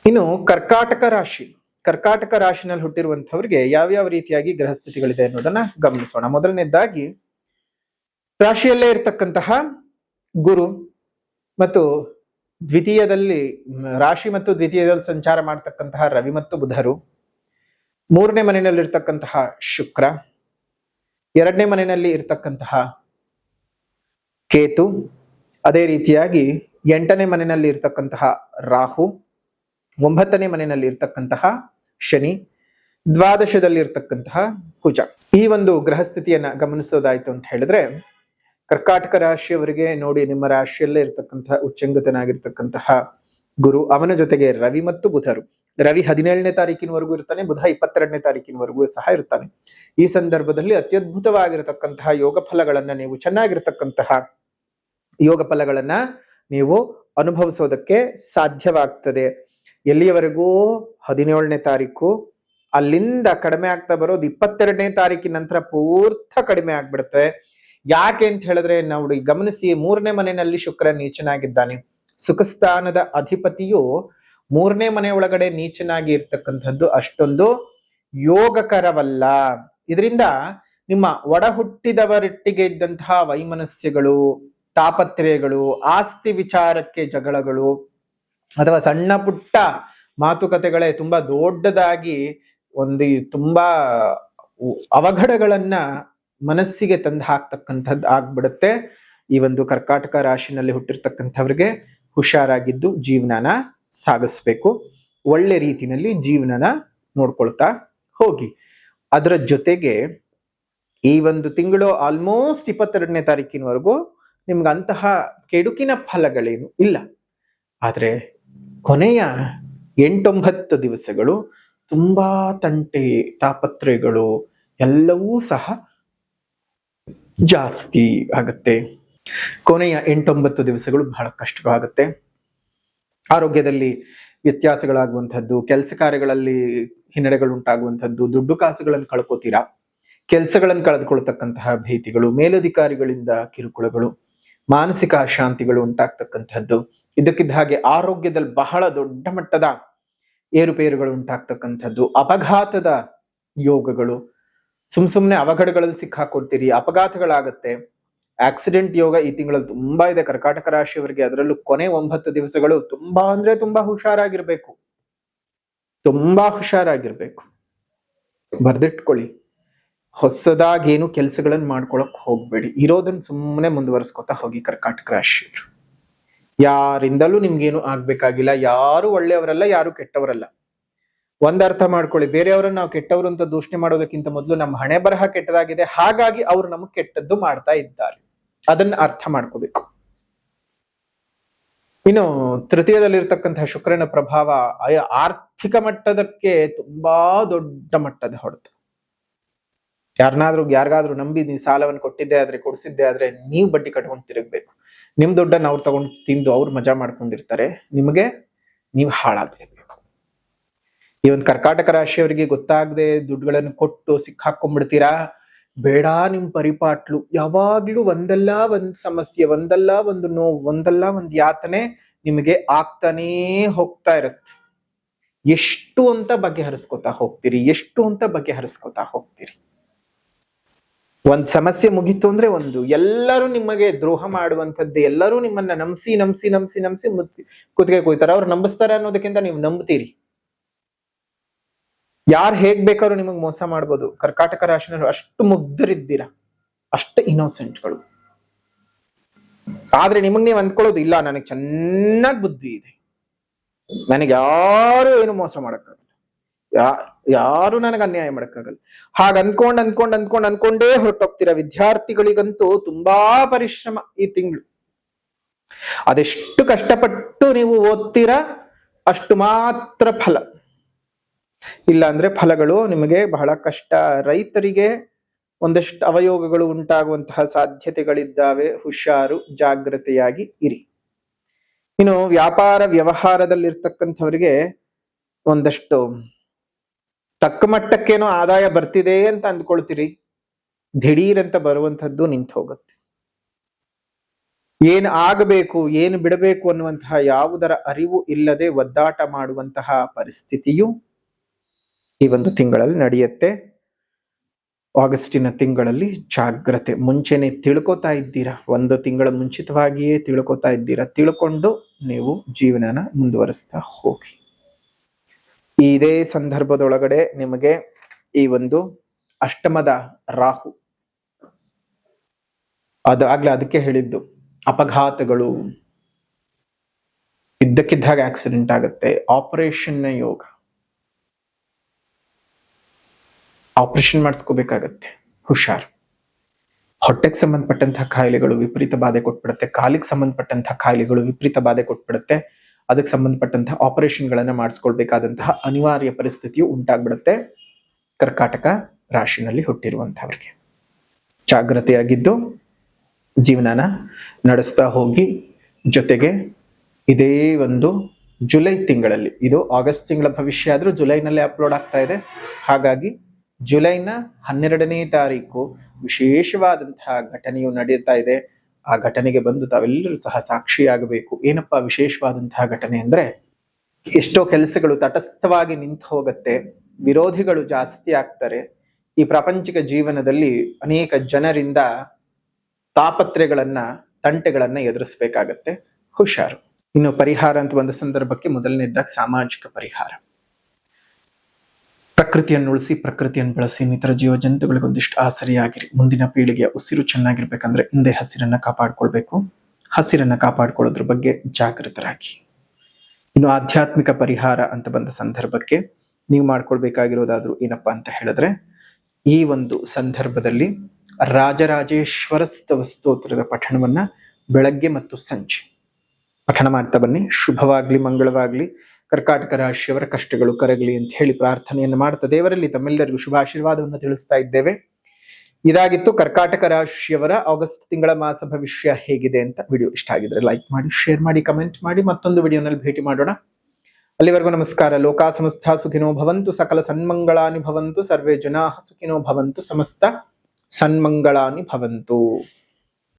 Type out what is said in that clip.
ಇನ್ನು ಕರ್ಕಾಟಕ ರಾಶಿ. ಕರ್ಕಾಟಕ ರಾಶಿನಲ್ಲಿ ಹುಟ್ಟಿರುವಂತವ್ರಿಗೆ ಯಾವ್ಯಾವ ರೀತಿಯಾಗಿ ಗ್ರಹಸ್ಥಿತಿಗಳಿದೆ ಅನ್ನೋದನ್ನ ಗಮನಿಸೋಣ. ಮೊದಲನೇದಾಗಿ ರಾಶಿಯಲ್ಲೇ ಇರತಕ್ಕಂತಹ ಗುರು ಮತ್ತು ದ್ವಿತೀಯದಲ್ಲಿ ರಾಶಿ ಮತ್ತು ದ್ವಿತೀಯದಲ್ಲಿ ಸಂಚಾರ ಮಾಡತಕ್ಕಂತಹ ರವಿ ಮತ್ತು ಬುಧರು, ಮೂರನೇ ಮನೆಯಲ್ಲಿರ್ತಕ್ಕಂತಹ ಶುಕ್ರ, ಎರಡನೇ ಮನೆಯಲ್ಲಿ ಇರ್ತಕ್ಕಂತಹ ಕೇತು, ಅದೇ ರೀತಿಯಾಗಿ ಎಂಟನೇ ಮನೆಯಲ್ಲಿ ಇರ್ತಕ್ಕಂತಹ ರಾಹು, ಒಂಬತ್ತನೇ ಮನೆಯಲ್ಲಿ ಇರ್ತಕ್ಕಂತಹ ಶನಿ, ದ್ವಾದಶದಲ್ಲಿ ಇರ್ತಕ್ಕಂತಹ ಕುಜ. ಈ ಒಂದು ಗ್ರಹಸ್ಥಿತಿಯನ್ನ ಗಮನಿಸೋದಾಯ್ತು ಅಂತ ಹೇಳಿದ್ರೆ, ಕರ್ಕಾಟಕ ರಾಶಿಯವರಿಗೆ ನೋಡಿ, ನಿಮ್ಮ ರಾಶಿಯಲ್ಲೇ ಇರ್ತಕ್ಕಂತಹ ಉಚ್ಚಂಗತನಾಗಿರ್ತಕ್ಕಂತಹ ಗುರು, ಅವನ ಜೊತೆಗೆ ರವಿ ಮತ್ತು ಬುಧರು. ರವಿ 17ನೇ ತಾರೀಕಿನವರೆಗೂ ಇರ್ತಾನೆ, ಬುಧ 22ನೇ ತಾರೀಕಿನವರೆಗೂ ಸಹ ಇರ್ತಾನೆ. ಈ ಸಂದರ್ಭದಲ್ಲಿ ಅತ್ಯದ್ಭುತವಾಗಿರತಕ್ಕಂತಹ ಯೋಗ ಫಲಗಳನ್ನ ನೀವು ಚೆನ್ನಾಗಿರ್ತಕ್ಕಂತಹ ಯೋಗ ಫಲಗಳನ್ನ ನೀವು ಅನುಭವಿಸೋದಕ್ಕೆ ಸಾಧ್ಯವಾಗ್ತದೆ. ಎಲ್ಲಿಯವರೆಗೂ 17ನೇ ತಾರೀಕು, ಅಲ್ಲಿಂದ ಕಡಿಮೆ ಆಗ್ತಾ ಬರೋದು 22ನೇ ತಾರೀಕಿನ ನಂತರ ಪೂರ್ಥ ಕಡಿಮೆ ಆಗ್ಬಿಡುತ್ತೆ. ಯಾಕೆ ಅಂತ ಹೇಳಿದ್ರೆ, ನೋಡಿ ಗಮನಿಸಿ, ಮೂರನೇ ಮನೆಯಲ್ಲಿ ಶುಕ್ರ ನೀಚನಾಗಿದ್ದಾನೆ. ಸುಖಸ್ಥಾನದ ಅಧಿಪತಿಯು ಮೂರನೇ ಮನೆ ಒಳಗಡೆ ನೀಚನಾಗಿ ಇರ್ತಕ್ಕಂಥದ್ದು ಅಷ್ಟೊಂದು ಯೋಗಕರವಲ್ಲ. ಇದರಿಂದ ನಿಮ್ಮ ಒಡ ಹುಟ್ಟಿದವರೊಟ್ಟಿಗೆ ಇದ್ದಂತಹ ವೈಮನಸ್ಯಗಳು, ತಾಪತ್ರಯಗಳು, ಆಸ್ತಿ ವಿಚಾರಕ್ಕೆ ಜಗಳಗಳು, ಅಥವಾ ಸಣ್ಣ ಪುಟ್ಟ ಮಾತುಕತೆಗಳೇ ತುಂಬಾ ದೊಡ್ಡದಾಗಿ ತುಂಬಾ ಅವಘಡಗಳನ್ನ ಮನಸ್ಸಿಗೆ ತಂದು ಹಾಕ್ತಕ್ಕಂಥದ್ದು ಆಗ್ಬಿಡುತ್ತೆ. ಈ ಒಂದು ಕರ್ಕಾಟಕ ರಾಶಿನಲ್ಲಿ ಹುಟ್ಟಿರ್ತಕ್ಕಂಥವ್ರಿಗೆ ಹುಷಾರಾಗಿದ್ದು ಜೀವನನ ಸಾಗಿಸ್ಬೇಕು. ಒಳ್ಳೆ ರೀತಿನಲ್ಲಿ ಜೀವನನ ನೋಡ್ಕೊಳ್ತಾ ಹೋಗಿ. ಅದರ ಜೊತೆಗೆ ಈ ಒಂದು ತಿಂಗಳು ಆಲ್ಮೋಸ್ಟ್ 22ನೇ ತಾರೀಕಿನವರೆಗೂ ನಿಮ್ಗೆ ಅಂತಹ ಕೆಡುಕಿನ ಫಲಗಳೇನು ಇಲ್ಲ. ಆದ್ರೆ ಕೊನೆಯ 8-9 ದಿವಸಗಳು ತುಂಬಾ ತಂಟೆ, ತಾಪತ್ರಯಗಳು ಎಲ್ಲವೂ ಸಹ ಜಾಸ್ತಿ ಆಗತ್ತೆ. ಕೊನೆಯ 8-9 ದಿವಸಗಳು ಬಹಳ ಕಷ್ಟವಾಗುತ್ತೆ. ಆರೋಗ್ಯದಲ್ಲಿ ವ್ಯತ್ಯಾಸಗಳಾಗುವಂಥದ್ದು, ಕೆಲಸ ಕಾರ್ಯಗಳಲ್ಲಿ ಹಿನ್ನಡೆಗಳು ಉಂಟಾಗುವಂಥದ್ದು, ದುಡ್ಡು ಕಾಸುಗಳನ್ನು ಕಳ್ಕೋತೀರಾ, ಕೆಲಸಗಳನ್ನು ಕಳೆದುಕೊಳ್ತಕ್ಕಂತಹ ಭೀತಿಗಳು, ಮೇಲಧಿಕಾರಿಗಳಿಂದ ಕಿರುಕುಳಗಳು, ಮಾನಸಿಕ ಅಶಾಂತಿಗಳು ಉಂಟಾಗ್ತಕ್ಕಂಥದ್ದು. ಇದಕ್ಕಿದ್ದ ಹಾಗೆ ಆರೋಗ್ಯದಲ್ಲಿ ಬಹಳ ದೊಡ್ಡ ಮಟ್ಟದ ಏರುಪೇರುಗಳು ಉಂಟಾಗ್ತಕ್ಕಂಥದ್ದು, ಅಪಘಾತದ ಯೋಗಗಳು, ಸುಮ್ನೆ ಅವಘಡಗಳಲ್ಲಿ ಸಿಕ್ಕಾಕೊಳ್ತೀರಿ, ಅಪಘಾತಗಳಾಗತ್ತೆ. ಆಕ್ಸಿಡೆಂಟ್ ಯೋಗ ಈ ತಿಂಗಳಲ್ಲಿ ತುಂಬಾ ಇದೆ ಕರ್ಕಾಟಕ ರಾಶಿಯವರಿಗೆ. ಅದರಲ್ಲೂ ಕೊನೆ 9 ದಿವಸಗಳು ತುಂಬಾ ಅಂದ್ರೆ ತುಂಬಾ ಹುಷಾರಾಗಿರ್ಬೇಕು, ತುಂಬಾ ಹುಷಾರಾಗಿರ್ಬೇಕು. ಬರ್ದಿಟ್ಕೊಳ್ಳಿ. ಹೊಸದಾಗಿ ಏನು ಕೆಲಸಗಳನ್ನ ಮಾಡ್ಕೊಳಕ್ ಹೋಗ್ಬೇಡಿ. ಇರೋದನ್ನ ಸುಮ್ಮನೆ ಮುಂದುವರಿಸ್ಕೊತಾ ಹೋಗಿ ಕರ್ಕಾಟಕ ರಾಶಿಯವರು. ಯಾರಿಂದಲೂ ನಿಮ್ಗೇನು ಆಗ್ಬೇಕಾಗಿಲ್ಲ. ಯಾರು ಒಳ್ಳೆಯವರಲ್ಲ, ಯಾರು ಕೆಟ್ಟವರಲ್ಲ. ಒಂದರ್ಥ ಮಾಡ್ಕೊಳ್ಳಿ, ಬೇರೆಯವರನ್ನ ನಾವು ಕೆಟ್ಟವರು ಅಂತ ದೂಷಣೆ ಮಾಡೋದಕ್ಕಿಂತ ಮೊದಲು ನಮ್ಮ ಹಣೆ ಬರಹ ಕೆಟ್ಟದಾಗಿದೆ, ಹಾಗಾಗಿ ಅವ್ರು ನಮಗೆ ಕೆಟ್ಟದ್ದು ಮಾಡ್ತಾ ಇದ್ದಾರೆ. ಅದನ್ನ ಅರ್ಥ ಮಾಡ್ಕೋಬೇಕು. ಇನ್ನು ತೃತೀಯದಲ್ಲಿರ್ತಕ್ಕಂತಹ ಶುಕ್ರನ ಪ್ರಭಾವ ಆರ್ಥಿಕ ಮಟ್ಟದಕ್ಕೆ ತುಂಬಾ ದೊಡ್ಡ ಮಟ್ಟದ ಹೊಡೆತ. ಯಾರಿಗಾದ್ರೂ ನಂಬಿ ನೀವು ಸಾಲವನ್ನು ಕೊಟ್ಟಿದ್ದೆ ಆದ್ರೆ, ಕೊಡಿಸಿದ್ದೆ ಆದ್ರೆ, ನೀವು ಬಡ್ಡಿ ಕಟ್ಕೊಂಡು ತಿರುಗ್ಬೇಕು. ನಿಮ್ ದುಡ್ಡನ್ನ ಅವ್ರು ತಗೊಂಡು ತಿಂದು ಅವ್ರು ಮಜಾ ಮಾಡ್ಕೊಂಡಿರ್ತಾರೆ, ನಿಮಗೆ ನೀವು ಹಾಳಾಗ್ಲೇಬೇಕು. ಈ ಒಂದು ಕರ್ಕಾಟಕ ರಾಶಿಯವರಿಗೆ ಗೊತ್ತಾಗದೆ ದುಡ್ಡುಗಳನ್ನು ಕೊಟ್ಟು ಸಿಕ್ಕಾಕೊಂಡ್ಬಿಡ್ತೀರಾ. ಬೇಡ, ನಿಮ್ ಪರಿಪಾಟ್ಲು ಯಾವಾಗ್ಲೂ ಒಂದಲ್ಲ ಒಂದ್ ಸಮಸ್ಯೆ, ಒಂದಲ್ಲ ಒಂದು ನೋವು, ಒಂದಲ್ಲ ಒಂದ್ ಯಾತನೆ ನಿಮಗೆ ಆಗ್ತಾನೇ ಹೋಗ್ತಾ ಇರುತ್ತೆ. ಎಷ್ಟು ಅಂತ ಬಗೆಹರಿಸ್ಕೊತಾ ಹೋಗ್ತೀರಿ, ಎಷ್ಟು ಅಂತ ಬಗೆಹರಿಸ್ಕೊತಾ ಹೋಗ್ತೀರಿ. ಒಂದ್ ಸಮಸ್ಯೆ ಮುಗೀತು ಅಂದ್ರೆ ಎಲ್ಲರೂ ನಿಮಗೆ ದ್ರೋಹ ಮಾಡುವಂಥದ್ದು, ಎಲ್ಲರೂ ನಿಮ್ಮನ್ನ ನಂಬಿಸಿ ನಂಬಿಸಿ ನಂಬಿಸಿ ನಂಬಿಸಿ ಕುತ್ತಿಗೆ ಕೊಯ್ತಾರೆ. ಅವ್ರು ನಂಬಿಸ್ತಾರೆ ಅನ್ನೋದಕ್ಕಿಂತ ನೀವು ನಂಬ್ತೀರಿ. ಯಾರು ಹೇಗ್ ಬೇಕಾದ್ರೂ ನಿಮಗ್ ಮೋಸ ಮಾಡ್ಬೋದು. ಕರ್ಕಾಟಕ ರಾಶಿನವರು ಅಷ್ಟು ಮುಗ್ಧರಿದ್ದೀರಾ, ಅಷ್ಟು ಇನ್ನೋಸೆಂಟ್ಗಳು. ಆದ್ರೆ ನಿಮಗ್ ನೀವು ಅಂದ್ಕೊಳ್ಳೋದು, ಇಲ್ಲ ನನಗೆ ಚೆನ್ನಾಗಿ ಬುದ್ಧಿ ಇದೆ, ನನಗೆ ಯಾರು ಏನು ಮೋಸ ಮಾಡಕ್ಕಾಗಲ್ಲ, ಯಾರು ನನಗೆ ಅನ್ಯಾಯ ಮಾಡಕ್ಕಾಗಲ್ಲ. ಹಾಗ ಅನ್ಕೊಂಡೇ ಹೊರಟೋಗ್ತೀರಾ. ವಿದ್ಯಾರ್ಥಿಗಳಿಗಂತೂ ತುಂಬಾ ಪರಿಶ್ರಮ ಈ ತಿಂಗಳು. ಅದೆಷ್ಟು ಕಷ್ಟಪಟ್ಟು ನೀವು ಓದ್ತೀರಾ ಅಷ್ಟು ಮಾತ್ರ ಫಲ. ಇಲ್ಲ ಅಂದ್ರೆ ಫಲಗಳು ನಿಮಗೆ ಬಹಳ ಕಷ್ಟ. ರೈತರಿಗೆ ಒಂದಷ್ಟು ಅವಯೋಗಗಳು ಉಂಟಾಗುವಂತಹ ಸಾಧ್ಯತೆಗಳಿದ್ದಾವೆ. ಹುಷಾರು, ಜಾಗ್ರತೆಯಾಗಿ ಇರಿ. ಇನ್ನು ವ್ಯಾಪಾರ ವ್ಯವಹಾರದಲ್ಲಿರ್ತಕ್ಕಂಥವರಿಗೆ ಒಂದಷ್ಟು ತಕ್ಕ ಮಟ್ಟಕ್ಕೇನೋ ಆದಾಯ ಬರ್ತಿದೆ ಅಂತ ಅಂದ್ಕೊಳ್ತೀರಿ, ದಿಢೀರ್ ಅಂತ ಬರುವಂಥದ್ದು ನಿಂತು ಹೋಗುತ್ತೆ. ಏನು ಆಗಬೇಕು ಏನು ಬಿಡಬೇಕು ಅನ್ನುವಂತಹ ಯಾವುದರ ಅರಿವು ಇಲ್ಲದೆ ಒದ್ದಾಟ ಮಾಡುವಂತಹ ಪರಿಸ್ಥಿತಿಯು ಈ ಒಂದು ತಿಂಗಳಲ್ಲಿ ನಡೆಯುತ್ತೆ. ಆಗಸ್ಟಿನ ತಿಂಗಳಲ್ಲಿ ಜಾಗ್ರತೆ. ಮುಂಚೆನೆ ತಿಳ್ಕೊತಾ ಇದ್ದೀರಾ, ಒಂದು ತಿಂಗಳ ಮುಂಚಿತವಾಗಿಯೇ ತಿಳ್ಕೊತಾ ಇದ್ದೀರಾ. ತಿಳ್ಕೊಂಡು ನೀವು ಜೀವನನ ಮುಂದುವರಿಸ್ತಾ ಹೋಗಿ. ಇದೇ ಸಂದರ್ಭದೊಳಗಡೆ ನಿಮಗೆ ಈ ಒಂದು ಅಷ್ಟಮದ ರಾಹು, ಅದಕ್ಕೆ ಹೇಳಿದ್ದು ಅಪಘಾತಗಳು, ಇದ್ದಕ್ಕಿದ್ದಾಗ ಆಕ್ಸಿಡೆಂಟ್ ಆಗುತ್ತೆ, ಆಪರೇಷನ್ ಯೋಗ, ಆಪರೇಷನ್ ಮಾಡಿಸ್ಕೋಬೇಕಾಗತ್ತೆ, ಹುಷಾರ್. ಹೊಟ್ಟೆಗೆ ಸಂಬಂಧಪಟ್ಟಂತಹ ಕಾಯಿಲೆಗಳು ವಿಪರೀತ ಬಾಧೆ ಕೊಟ್ಬಿಡುತ್ತೆ, ಕಾಲಿಗೆ ಸಂಬಂಧಪಟ್ಟಂತಹ ಕಾಯಿಲೆಗಳು ವಿಪರೀತ ಬಾಧೆ ಕೊಟ್ಬಿಡುತ್ತೆ. ಅದಕ್ಕೆ ಸಂಬಂಧಪಟ್ಟಂತಹ ಆಪರೇಷನ್ ಗಳನ್ನ ಮಾಡಿಸ್ಕೊಳ್ಬೇಕಾದಂತಹ ಅನಿವಾರ್ಯ ಪರಿಸ್ಥಿತಿಯು ಉಂಟಾಗ್ಬಿಡುತ್ತೆ ಕರ್ಕಾಟಕ ರಾಶಿನಲ್ಲಿ ಹುಟ್ಟಿರುವಂತಹವರಿಗೆ. ಜಾಗ್ರತೆಯಾಗಿದ್ದು ಜೀವನನ ನಡೆಸ್ತಾ ಹೋಗಿ. ಜೊತೆಗೆ ಇದೇ ಒಂದು ಜುಲೈ ತಿಂಗಳಲ್ಲಿ, ಇದು ಆಗಸ್ಟ್ ತಿಂಗಳ ಭವಿಷ್ಯ ಆದ್ರೂ ಜುಲೈನಲ್ಲಿ ಅಪ್ಲೋಡ್ ಆಗ್ತಾ ಇದೆ, ಹಾಗಾಗಿ ಜುಲೈನ 12ನೇ ತಾರೀಕು ವಿಶೇಷವಾದಂತಹ ಘಟನೆಯು ನಡೆಯುತ್ತಾ ಇದೆ. ಆ ಘಟನೆಗೆ ಬಂದು ತಾವೆಲ್ಲರೂ ಸಹ ಸಾಕ್ಷಿಯಾಗಬೇಕು. ಏನಪ್ಪಾ ವಿಶೇಷವಾದಂತಹ ಘಟನೆ ಅಂದ್ರೆ, ಎಷ್ಟೋ ಕೆಲಸಗಳು ತಟಸ್ಥವಾಗಿ ನಿಂತು ಹೋಗುತ್ತೆ, ವಿರೋಧಿಗಳು ಜಾಸ್ತಿ ಆಗ್ತಾರೆ. ಈ ಪ್ರಾಪಂಚಿಕ ಜೀವನದಲ್ಲಿ ಅನೇಕ ಜನರಿಂದ ತಾಪತ್ರೆಗಳನ್ನ, ತಂಟೆಗಳನ್ನ ಎದುರಿಸಬೇಕಾಗತ್ತೆ, ಹುಷಾರು. ಇನ್ನು ಪರಿಹಾರ ಅಂತ ಬಂದ ಸಂದರ್ಭಕ್ಕೆ ಮೊದಲನೇದಾಗಿ ಸಾಮಾಜಿಕ ಪರಿಹಾರ. ಪ್ರಕೃತಿಯನ್ನು ಉಳಿಸಿ, ಪ್ರಕೃತಿಯನ್ನು ಬೆಳೆಸಿ, ಇನ್ನಿತರ ಜೀವ ಜಂತುಗಳಿಗೊಂದಿಷ್ಟು ಆಸರಿಯಾಗಿರಿ. ಮುಂದಿನ ಪೀಳಿಗೆಯ ಉಸಿರು ಚೆನ್ನಾಗಿರ್ಬೇಕಂದ್ರೆ ಹಿಂದೆ ಹಸಿರನ್ನ ಕಾಪಾಡ್ಕೊಳ್ಬೇಕು. ಹಸಿರನ್ನ ಕಾಪಾಡ್ಕೊಳ್ಳೋದ್ರ ಬಗ್ಗೆ ಜಾಗೃತರಾಗಿ. ಇನ್ನು ಆಧ್ಯಾತ್ಮಿಕ ಪರಿಹಾರ ಅಂತ ಬಂದ ಸಂದರ್ಭಕ್ಕೆ ನೀವು ಮಾಡ್ಕೊಳ್ಬೇಕಾಗಿರೋದಾದ್ರೂ ಏನಪ್ಪಾ ಅಂತ ಹೇಳಿದ್ರೆ, ಈ ಒಂದು ಸಂದರ್ಭದಲ್ಲಿ ರಾಜರಾಜೇಶ್ವರ ಸ್ತೋತ್ರದ ಪಠಣವನ್ನ ಬೆಳಗ್ಗೆ ಮತ್ತು ಸಂಜೆ ಪಠಣ ಮಾಡ್ತಾ ಬನ್ನಿ. ಶುಭವಾಗ್ಲಿ, ಮಂಗಳವಾಗ್ಲಿ, ಕರ್ಕಾಟಕ ರಾಶಿಯವರ ಕಷ್ಟಗಳು ಕರಗಲಿ ಅಂತ ಹೇಳಿ ಪ್ರಾರ್ಥನೆಯನ್ನು ಮಾಡ್ತಾ ದೇವರಲ್ಲಿ ತಮ್ಮೆಲ್ಲರಿಗೂ ಶುಭಾಶೀರ್ವಾದವನ್ನು ತಿಳಿಸ್ತಾ ಇದ್ದೇವೆ. ಇದಾಗಿತ್ತು ಕರ್ಕಾಟಕ ರಾಶಿಯವರ ಆಗಸ್ಟ್ ತಿಂಗಳ ಮಾಸ ಭವಿಷ್ಯ ಹೇಗಿದೆ ಅಂತ. ವಿಡಿಯೋ ಇಷ್ಟ ಆಗಿದ್ರೆ ಲೈಕ್ ಮಾಡಿ, ಶೇರ್ ಮಾಡಿ, ಕಮೆಂಟ್ ಮಾಡಿ. ಮತ್ತೊಂದು ವಿಡಿಯೋನಲ್ಲಿ ಭೇಟಿ ಮಾಡೋಣ. ಅಲ್ಲಿವರೆಗೂ ನಮಸ್ಕಾರ. ಲೋಕಾ ಸಮಸ್ತ ಸುಖಿನೋ ಭವಂತು, ಸಕಲ ಸನ್ಮಂಗಳಾನಿ ಭವಂತು, ಸರ್ವೇ ಜನಾಃ ಸುಖಿನೋ ಭವಂತು, ಸಮಸ್ತ ಸನ್ಮಂಗಳಾನಿ ಭವಂತು.